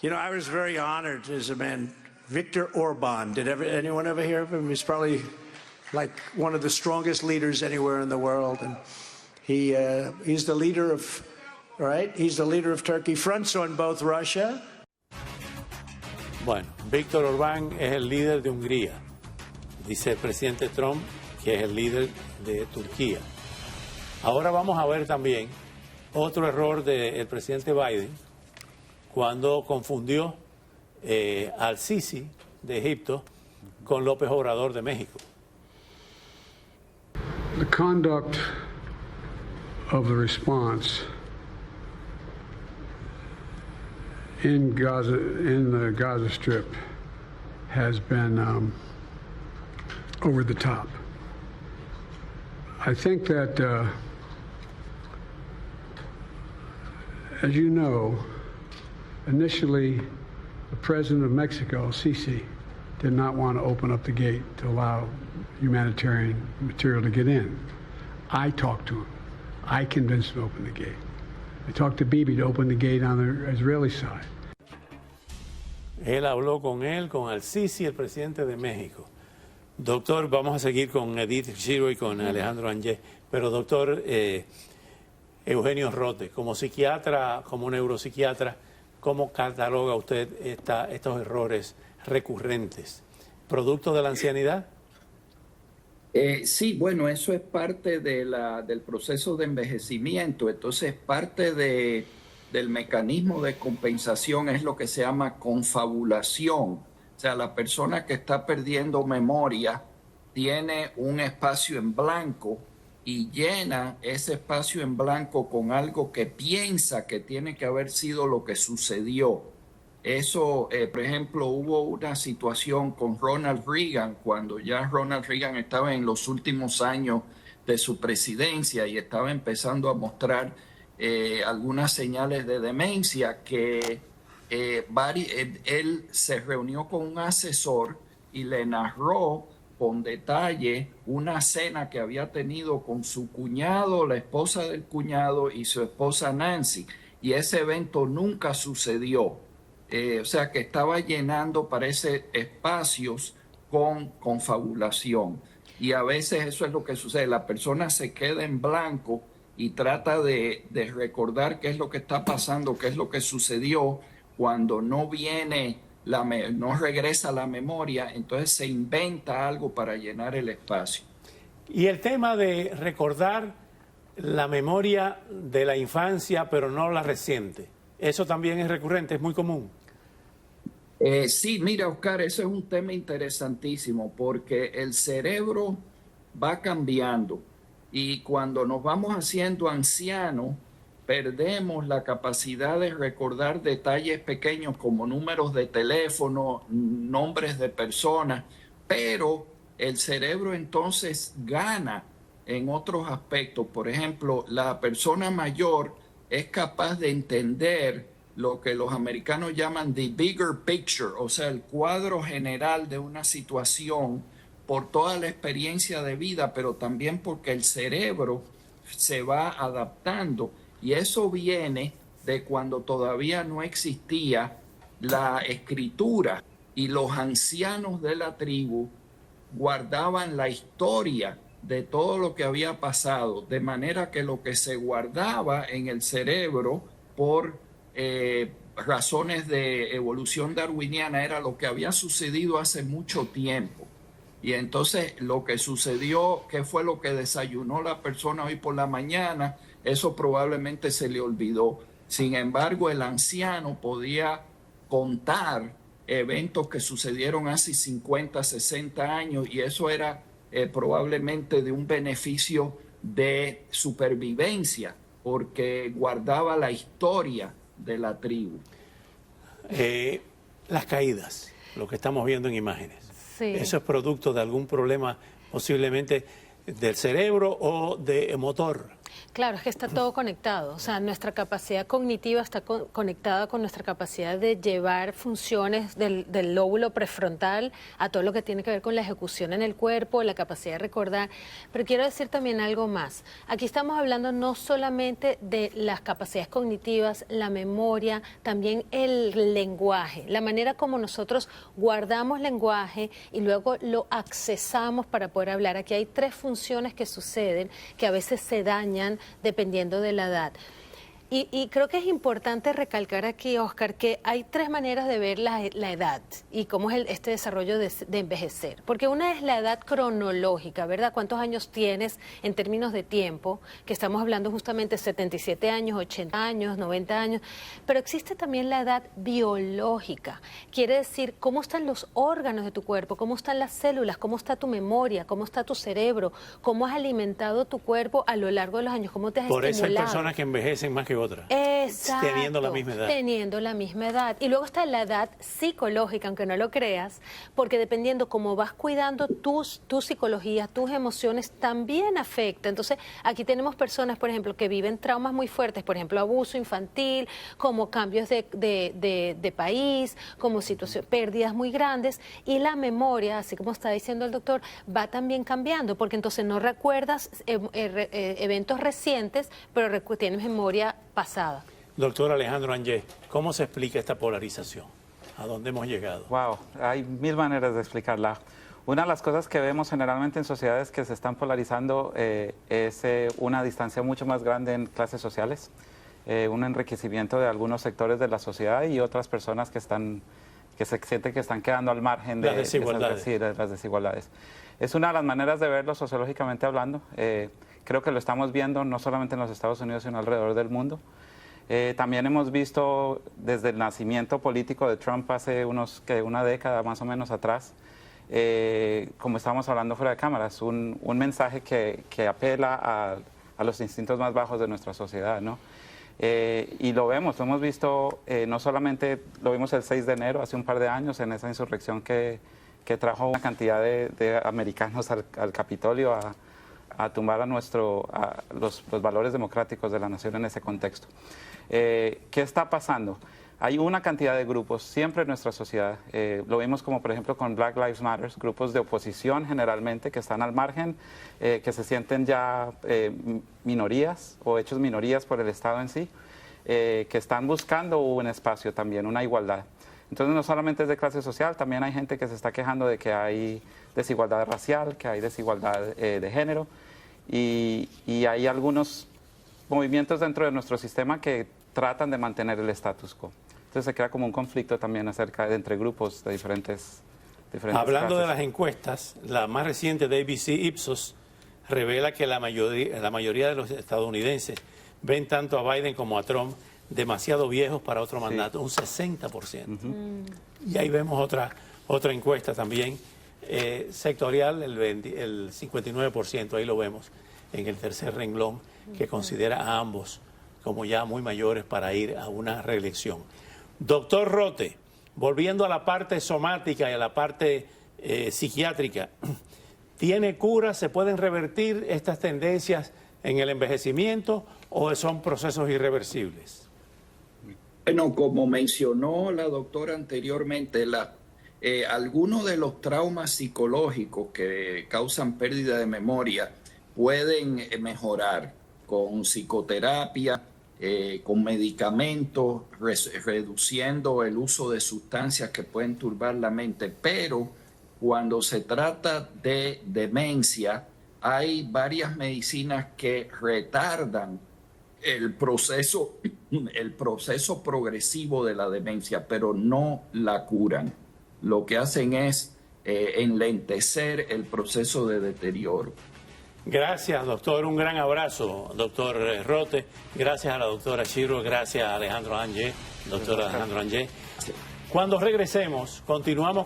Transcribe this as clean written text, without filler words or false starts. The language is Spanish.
You know, I was very honored as a man, Viktor Orban. Anyone ever hear of him? He's probably like one of the strongest leaders anywhere in the world, and he's the leader of, right? He's the leader of Turkey. Fronts on both Russia. Bueno, Viktor Orbán es el líder de Hungría. Dice el presidente Trump que es el líder de Turquía. Ahora vamos a ver también otro error del presidente Biden cuando confundió al Sisi de Egipto con López Obrador de México. The conduct of the response in Gaza, in the Gaza Strip, has been over the top. I think that, as you know, initially, the president of Mexico, Sisi, did not want to open up the gate to allow humanitarian material to get in. I talked to him. I convinced him to open the gate. I talked to Bibi to open the gate on the Israeli side. Él habló con él, con al-Sisi, el presidente de México. Doctor, vamos a seguir con Edith Shiro y con Alejandro Angé, pero doctor Eugenio Rote, como psiquiatra, como neuropsiquiatra, ¿cómo cataloga usted estos errores recurrentes? ¿Producto de la ancianidad? Sí, bueno, eso es parte del proceso de envejecimiento. Entonces, parte del mecanismo de compensación es lo que se llama confabulación. O sea, la persona que está perdiendo memoria tiene un espacio en blanco y llena ese espacio en blanco con algo que piensa que tiene que haber sido lo que sucedió. Eso, por ejemplo, hubo una situación con Ronald Reagan, cuando ya Ronald Reagan estaba en los últimos años de su presidencia y estaba empezando a mostrar algunas señales de demencia, que él se reunió con un asesor y le narró con detalle una cena que había tenido con su cuñado, la esposa del cuñado y su esposa Nancy, y ese evento nunca sucedió. O sea que estaba llenando, parece, espacios con confabulación. Y a veces eso es lo que sucede, la persona se queda en blanco y trata de recordar qué es lo que está pasando, qué es lo que sucedió. Cuando no viene, no regresa la memoria, entonces se inventa algo para llenar el espacio. Y el tema de recordar la memoria de la infancia, pero no la reciente, ¿eso también es recurrente, es muy común? Sí, mira, Oscar, ese es un tema interesantísimo porque el cerebro va cambiando y cuando nos vamos haciendo ancianos, perdemos la capacidad de recordar detalles pequeños como números de teléfono, nombres de personas, pero el cerebro entonces gana en otros aspectos. Por ejemplo, la persona mayor es capaz de entender lo que los americanos llaman the bigger picture, o sea, el cuadro general de una situación por toda la experiencia de vida, pero también porque el cerebro se va adaptando. Y eso viene de cuando todavía no existía la escritura y los ancianos de la tribu guardaban la historia de todo lo que había pasado, de manera que lo que se guardaba en el cerebro por razones de evolución darwiniana era lo que había sucedido hace mucho tiempo. Y entonces lo que sucedió, ¿qué fue lo que desayunó la persona hoy por la mañana? Eso probablemente se le olvidó. Sin embargo, el anciano podía contar eventos que sucedieron hace 50, 60 años y eso era probablemente de un beneficio de supervivencia porque guardaba la historia de la tribu. Las caídas, lo que estamos viendo en imágenes. Sí. ¿Eso es producto de algún problema posiblemente del cerebro o de motor. Claro, es que está todo conectado. O sea, nuestra capacidad cognitiva está conectada con nuestra capacidad de llevar funciones del lóbulo prefrontal a todo lo que tiene que ver con la ejecución en el cuerpo, la capacidad de recordar. Pero quiero decir también algo más. Aquí estamos hablando no solamente de las capacidades cognitivas, la memoria, también el lenguaje, la manera como nosotros guardamos lenguaje y luego lo accesamos para poder hablar. Aquí hay 3 funciones que suceden que a veces se dañan dependiendo de la edad. Y creo que es importante recalcar aquí, Oscar, que hay 3 maneras de ver la edad y cómo es este desarrollo de envejecer. Porque una es la edad cronológica, ¿verdad? ¿Cuántos años tienes en términos de tiempo? Que estamos hablando justamente de 77 años, 80 años, 90 años. Pero existe también la edad biológica. Quiere decir cómo están los órganos de tu cuerpo, cómo están las células, cómo está tu memoria, cómo está tu cerebro, cómo has alimentado tu cuerpo a lo largo de los años, cómo te has Por eso hay estimulado. personas que envejecen más que otra. Exacto, teniendo la misma edad. Teniendo la misma edad. Y luego está la edad psicológica, aunque no lo creas, porque dependiendo cómo vas cuidando tu psicología, tus emociones, también afecta. Entonces, aquí tenemos personas, por ejemplo, que viven traumas muy fuertes, por ejemplo, abuso infantil, como cambios de país, como pérdidas muy grandes, y la memoria, así como está diciendo el doctor, va también cambiando, porque entonces no recuerdas eventos recientes, pero tienes memoria pasada. Doctor Alejandro Angé, ¿cómo se explica esta polarización? ¿A dónde hemos llegado? Wow, hay 1000 maneras de explicarla. Una de las cosas que vemos generalmente en sociedades que se están polarizando es una distancia mucho más grande en clases sociales, un enriquecimiento de algunos sectores de la sociedad y otras personas que se sienten que están quedando al margen de las desigualdades. de las desigualdades. Es una de las maneras de verlo sociológicamente hablando. Creo que lo estamos viendo no solamente en los Estados Unidos, sino alrededor del mundo. También hemos visto desde el nacimiento político de Trump hace una década más o menos atrás, como estábamos hablando fuera de cámaras, un mensaje que apela a los instintos más bajos de nuestra sociedad, ¿no? Y lo hemos visto, no solamente lo vimos el 6 de enero, hace un par de años, en esa insurrección que trajo una cantidad de americanos al Capitolio a tumbar a los valores democráticos de la nación en ese contexto. ¿Qué está pasando? Hay una cantidad de grupos siempre en nuestra sociedad, lo vimos como por ejemplo con Black Lives Matter, grupos de oposición generalmente que están al margen, que se sienten ya minorías o hechos minorías por el Estado en sí, que están buscando un espacio también, una igualdad. Entonces no solamente es de clase social, también hay gente que se está quejando de que hay desigualdad racial, que hay desigualdad de género y hay algunos movimientos dentro de nuestro sistema que tratan de mantener el status quo. Entonces se crea como un conflicto también entre grupos de diferentes Hablando clases. de las encuestas, la más reciente de ABC Ipsos revela que la mayoría de los estadounidenses ven tanto a Biden como a Trump demasiado viejos para otro mandato, un 60%. Y ahí vemos otra encuesta también sectorial, el 59%, ahí lo vemos en el tercer renglón, que considera a ambos como ya muy mayores para ir a una reelección. Doctor Rote, volviendo a la parte somática y a la parte psiquiátrica, ¿tiene cura? ¿Se pueden revertir estas tendencias en el envejecimiento o son procesos irreversibles? Bueno, como mencionó la doctora anteriormente, algunos de los traumas psicológicos que causan pérdida de memoria pueden mejorar con psicoterapia, con medicamentos, reduciendo el uso de sustancias que pueden turbar la mente, pero cuando se trata de demencia, hay varias medicinas que retardan el proceso progresivo de la demencia, pero no la curan. Lo que hacen es enlentecer el proceso de deterioro. Gracias, doctor. Un gran abrazo, doctor Rote. Gracias a la doctora Shiro. Gracias a Alejandro Angé, doctor Alejandro Angé. Cuando regresemos, continuamos con